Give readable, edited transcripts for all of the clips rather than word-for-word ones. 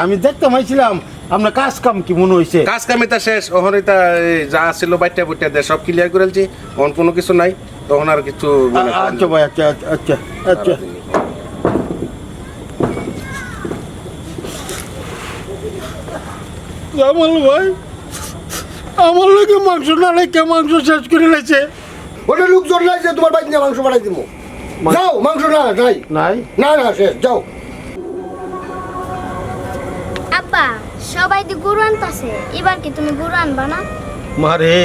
আমি দেখতে পাইছিলাম আপনার কাজ কাম কি মনে হয়েছে? কাজ কামিতা শেষ, ওখানে তা যা ছিল বাইটা বুইটা দিয়ে সব ক্লিয়ার করেছি, ওখানে কোনো কিছু নাই, তখন আর কিছু আচ্ছা ভাই, আচ্ছা আচ্ছা আচ্ছা। জামাল ভাই, আমার লোকে মাংস না লেখে মাংস শেষ করে লেছে। ওটা লোকজন নাই যে তোমার বাইক নিয়ে মাংস বানাই দিব। যাও, মাংস না নাই নাই না না শেষ, যাও। আব্বা সবাই তো গরু আনতাছে, এবার কি তুমি গরু আনবা না? মা রে,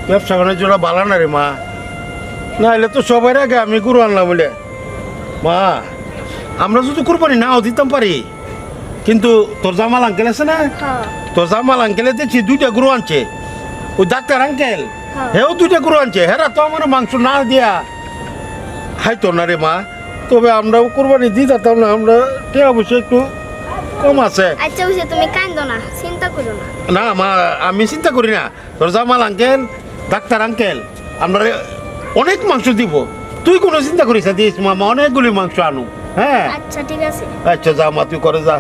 ব্যবসা বাণিজ্য বালা না রে মা, না হলে তো সবাই আগে আমি গরু আনলাম বলে। মা, আমরা যদি কোরবানি নাও দিতাম পারি, কিন্তু তোর জামাল আঙ্কেল আছে না, হ্যাঁ তোর জামাল আঙ্কেলে দেখছি দুইটা গরু আনছে, ওই ডাক্তার আঙ্কেল হ্যাঁ। হেও দুইটা গরু আনছে, হেরা তো আমার মাংস না দিয়া হাইতো না রে মা। তবে আমরাও কোরবানি দিতাম না, আমরা অবশ্যই একটু কম আছে। আচ্ছা বুঝে তুমি কান্দো না, চিন্তা করো না। না মা, আমি চিন্তা করি না, তোর জামাল আঙ্কেল ডাক্তার আঙ্কেল আমরা অনেক মাংস দিব, তুই কোনো চিন্তা করিস না, দিস মামা অনেকগুলি মাংস আনু। হ্যাঁ আচ্ছা ঠিক আছে। আচ্ছা যা মা, তুই করে যা।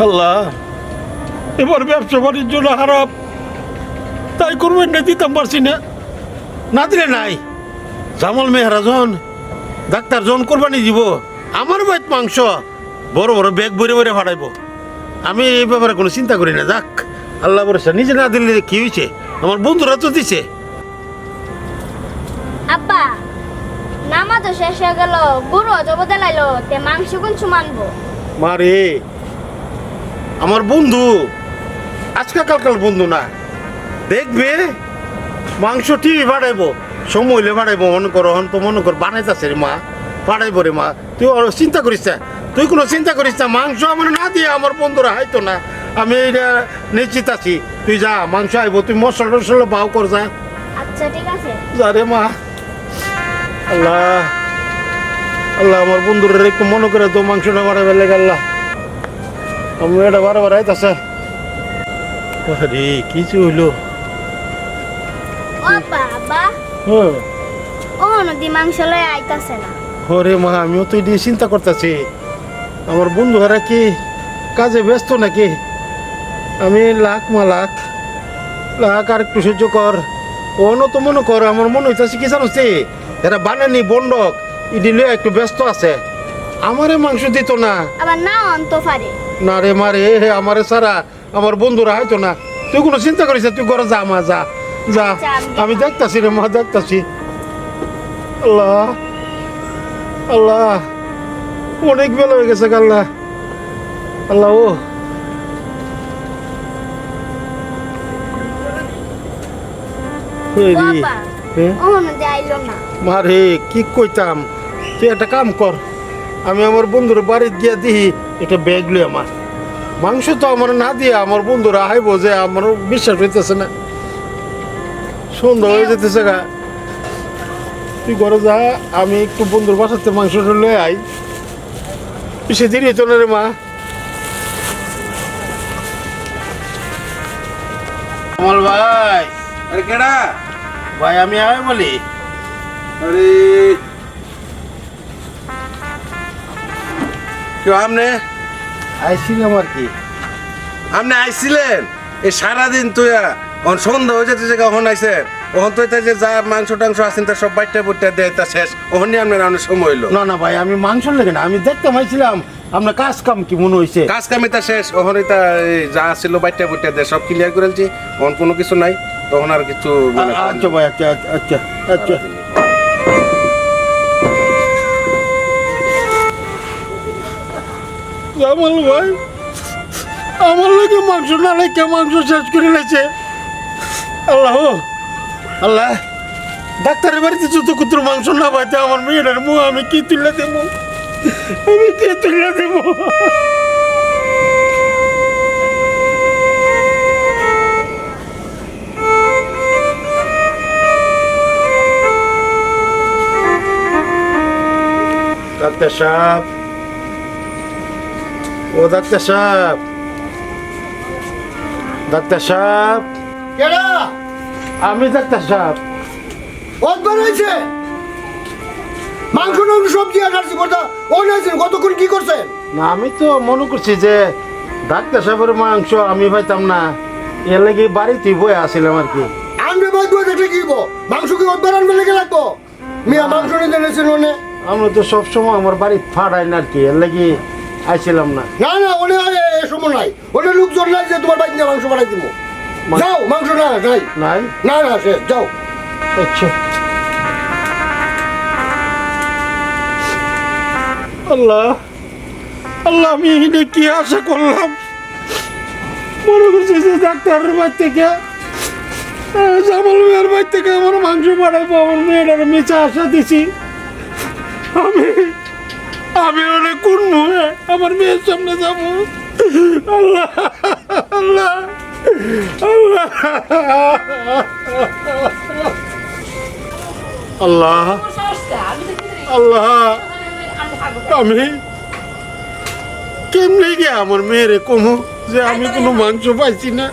আল্লাহ, এবার ব্যবসা বাণিজ্য না খারাপ, তাই করবেন না দিতাম পারছি না, না দিলে নাই। জামাল মেহরাজন ডাক্তার জন কোরবানি দিব, আমার বাড়িতে মাংস বড় বড় ব্যাগ ভরে ভরে ফাটাইব, আমি এই ব্যাপারে কোনো চিন্তা করি না। যাক আল্লাহ ভরসা, নিজে না দিলে কি হয়েছে, আমার বন্ধুরা তো দিছে। আব্বা নামা তো শেষ হয়ে গেল, গরু জব দেলাইলো, তে মাংস কোন মানবো? মারে, আমার বন্ধু আজকালকার বন্ধু না, দেখবে মাংস টিভি বাড়াইবো, সময় হইলে বাড়াইবো, মনে করো হন তো মনে কর বানাইতেছে রে মা, বাড়াইবো রে মা, তুই চিন্তা করিস না, তুই কোনো চিন্তা করিস না, মাংস আমার না দিয়ে আমার বন্ধুরা হাইতো না, আমি এইটা নিশ্চিত আছি। তুই যা, মাংস আইবো, তুই মশলা টসলা বাও কর, যা আচ্ছা ঠিক আছে। যা রে মা। আল্লাহ আল্লাহ, আমার বন্ধুরা একটু মনে করে তো মাংসটা বাড়াবে লেগে, আল্লাহ আমি এটা বারবার আইতাছে। আরে কিছু হইলো? ও আব্বা, আব্বা হ্যাঁ ও নদী মাংস লয়ে আইতাছে না। ওরে মা, আমিও তো এটি চিন্তা করতেছি, আমার বন্ধুরা কি কাজে ব্যস্ত নাকি? আমি লাখ লাখ আর একটু সহ্য কর, অন্য তো মনে কর, আমার মনে হইতেছে কি জানো, এরা বানানি বন্ডক ইডিলে একটু ব্যস্ত আছে, আমারে মাংস দিত না। আবার না অন্ত পারে। না রে মারে, হে আমারে সারা আমার বন্ধুরা হয়তো না, তুই কোনো চিন্তা করিস না, তুই ঘরে যা মা, যা যা, আমি দেখতাছি রে মা, দেখতাছি। আল্লাহ আল্লাহ, অনেক বেলা হয়ে গেছে, আল্লাহ আল্লাহ। ও ও আব্বা ও নদী আইলো না। মারে কি কইতাম, তুই একটা কাম কর, আমি আমার বন্ধুর বাড়িতে গিয়া দিই একটা ব্যাগ লই, আমার মাংস তো আমার না দিয়ে আমার বন্ধুরা আইব, যে আমারও বিশ্বাস হইতেছে না, সন্ধ্যা হয়ে যেতেছে গা। তুই ঘরে যা, আমি একটু বন্ধুর বাসাতে মাংসটা লয়ে আই, বেশি দেরি হইতো না রে মা। কমল ভাই, আরে কেডা? ভাই আমি আয় বলি। আরে কেউ আমনে আইছিলাম আর কি। আপনি আইছিলেন? এই সারাদিন তুই অন সন্ধ্যা হয়ে যেতে কখন আইসে, ওখান তো যে যা মাংস টাংস আছেন তা সব বাইটা বুটটা দেয়, তা শেষ, ওখানে আপনার অনেক সময় হইলো। না না ভাই, আমি মাংস লেগে না, আমি দেখতে পাইছিলাম আপনার কাজ কাম কি মনে হয়েছে। কাজ কামিতা শেষ, ওখানে তা যা ছিল বাইটা বুটটা দিয়ে সব ক্লিয়ার করেছি, ওখানে কোনো কিছু নাই, তখন আর কিছু আচ্ছা ভাই, আচ্ছা আচ্ছা আচ্ছা। জামাল ভাই, আমার লোকে মাংস না লেখে মাংস শেষ করে লেছে। আল্লাহ আল্লাহ, ডাক্তারের বাড়িতে যত কুত্র মাংস না পাইতে আমার মেয়েটার মুখ আমি কি তুলে দেবো, আমি কি তুলে দেবো? ডাক্তার সাহেব, ও ডাক্তার সাহেব, ডাক্তার সাহেব, কেডা? আমি ডাক্তার সাহেব। কতবার হয়েছে? মাংস টাংস সব দিয়ে কাটছি কথা ও নাইছেন কতক্ষণ কি করছেন? না আমি তো মনে করছি যে ডাক্তার সাহেবের মাংস আমি পাইতাম না, এর লাগে বাড়িতে বয়ে আসছিলাম আর কি। আনবে ভাই দুয়া দেখলে কি হইব? মাংস কি ওদের আনবে লেগে লাগবো? মিয়া মাংস নিতে নিয়েছেন ওনে? আমরা তো সবসময় আমার বাড়ি ফাড়াই না আর কি, এর লাগে আইছিলাম না। না না ওনে এ সময় নাই, ওটা লোকজন নাই যে তোমার বাইক নিয়ে মাংস বানাই দিব। যাও মাংস না নাই নাই না না সে যাও। আচ্ছা আল্লাহ আল্লাহ, আমি এখানে কি আশা করলাম? মনে করছি যে ডাক্তারের বাড়ি থেকে জামাল মেয়ের বাড়ি থেকে আমার মাংস বাড়াইবো, আমার মেয়েটার মিছা আশা দিছি। আমি আমি অনেক কোন মুহে আমার মেয়ের সামনে যাবো? আল্লাহ আল্লাহ আল্লাহ আল্লাহ আল্লাহ, আমি কেমনে গিয়ে আমার মেয়েরে কমু যে আমি কোনো মাংস পাইছি না?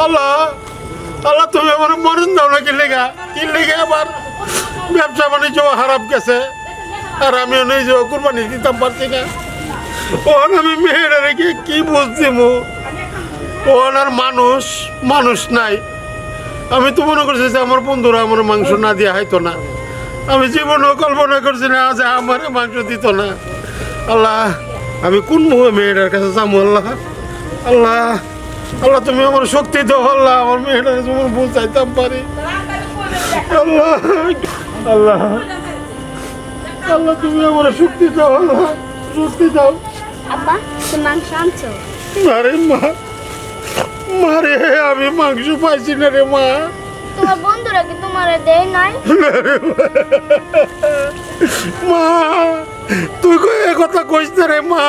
আল্লাহ আল্লাহ, তুমি আমার মরণ দাও না, কি লেগে আবার ব্যবসা বাণিজ্য খারাপ গেছে, আর আমি নিজে কুরবানি দিতাম পারছি না। ওন আমি মেয়েরা রেখে কি বুঝছি মো, ওন আর মানুষ নাই। আমি তো মনে করছি যে আমার বন্ধুরা আমার মাংস না দিয়া হয়তো না, আমি জীবনেও কল্পনা করছি না যে আমার মাংস দিত না। আল্লাহ, আমি কোন মুহে মেয়েটার কাছে যাবো? আল্লাহ আল্লাহ আল্লাহ, তুমি আমার শক্তি দাও আল্লাহ, আমার মেয়েটার যেমন বুঝাইতাম পারি। আল্লাহ আল্লাহ আল্লাহ, তুমি আমার শক্তি দাও আল্লাহ, শক্তি দাও। আব্বা তুমি মাংস আনছো? আরে মারে আমি মাংস পাইছি না রে মা। তোমার বন্ধুরা কি তোমার দেয় নাই? মা তুই এ কথা কইস না রে মা,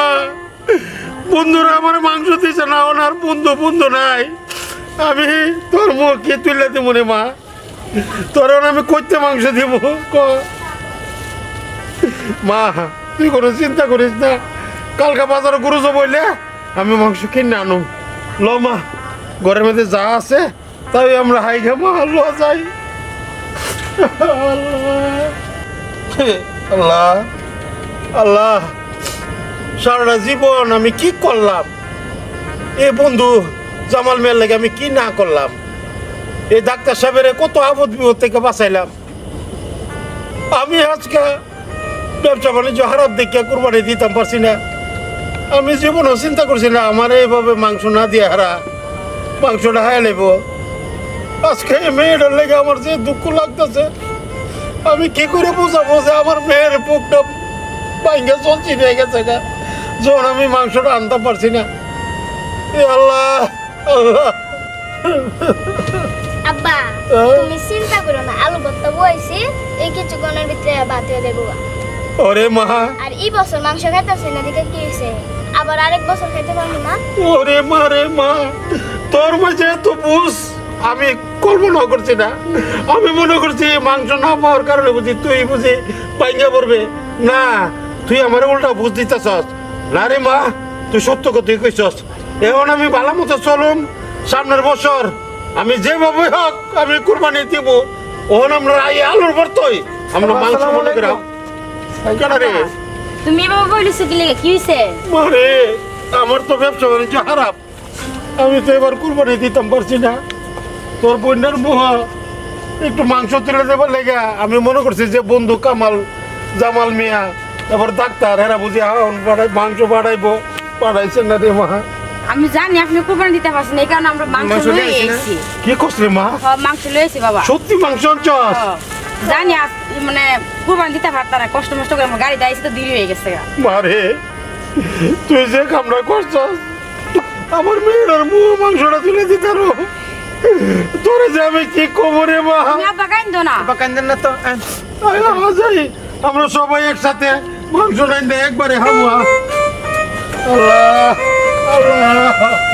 বন্ধুরা আমার মাংস দিছে না, ওনার বন্ধু নাই। আমি তোর মুখ কি তুলে দিব রে মা? তোর আমি কইতে মাংস দিব ক? মা তুই কোনো চিন্তা করিস না, কালকা বাজারে গরু বইলে আমি মাংস কিনে আনো। ল মা, ঘরের মধ্যে যা আছে তাই আমরা হাই খা মা, ল যাই। আল্লাহ আল্লাহ, সারাটা জীবন আমি কি করলাম? এ বন্ধু জামাল মেয়ের লাগে আমি কি না করলাম? এই ডাক্তার সাহেবের কত আপদ বিপদ থেকে বাঁচাইলাম। আমি আজকে ব্যবসা বাণিজ্য খারাপ দেখে কুরবানি দিতাম পারছি না। আমি জীবনও চিন্তা করছি না আমার এইভাবে মাংস না দিয়ে হারা মাংসটা হাই নেব। আজকে এই মেয়েটার লেগে আমার যে দুঃখ লাগতেছে, আমি কি করে বোঝাবো যে আমার মেয়ের বুকটা ভাঙ্গে চলছি হয়ে গেছে গা, যখন আমি মাংসটা আনতে পারছি না। এ আল্লাহ আল্লাহ। আব্বা তুমি চিন্তা করো না, আলু ভর্তা বইছি, এই কিছুক্ষণের ভিতরে ভাত হয়ে দেবো। ওরে মা, আর এই বছর মাংস খাইতেছে না, দিকে কি হয়েছে? আবার আরেক বছর খাইতে পারবো না? ওরে মা রে মা, তোর মাঝে এত বুঝ আমি কল্পনা করছি না। আমি মনে করছি মাংস না পাওয়ার কারণে বুঝি তুই বুঝি পাইঙ্গা পড়বে। না, তুই আমার উল্টা বুঝ দিতেছস। না রে মা, তুই সত্য কথাই কইছস। এখন আমি ভালো মতো চলুম, সামনের বছর আমি যেভাবে হোক আমি কুরবানি দিব। ওখান আমরা এই আলুর ভর্তই আমরা মাংস মনে করাম কেন রে? তুমি এভাবে বলিছো কি লেগে, কি হইছে? মারে আমার তো ব্যবসা বাণিজ্য খারাপ, আমি তো এবার কুরবানি দিতাম পারছি না। তোর বোনের মুহা একটু মাংস তুলে দেবার লেগে আমি মনে করছি যে বন্ধু কামাল জামাল মিয়া তারপর ডাক্তার এরা বুঝি মাংস পাঠাইছে না রে মা। আমি জানি আপনি কুরবানি দিতে পারছেন, এই কারণে আমরা মাংস লয়ে এসেছি। কি করছিস মা? মাংস লয়ে এসেছি বাবা। সত্যি মাংস আনছস? জানি মানে কুরবানি দিতে পারতাম না, কষ্ট মষ্ট করে আমার গাড়ি দাঁড়িয়েছে তো দেরি হয়ে গেছে। মারে তুই যে কামড়া করছস, আমার মেয়ের মাংসটা তুলে দিতে পারো তোরে যে আমি কি কব রে মা? তুমি আব্বা কাইন্দো না। কান্দেন না তো। যাই আমরা সবাই একসাথে মাংস রাইন্দে একবারে খাবো। আল্লাহ আল্লাহ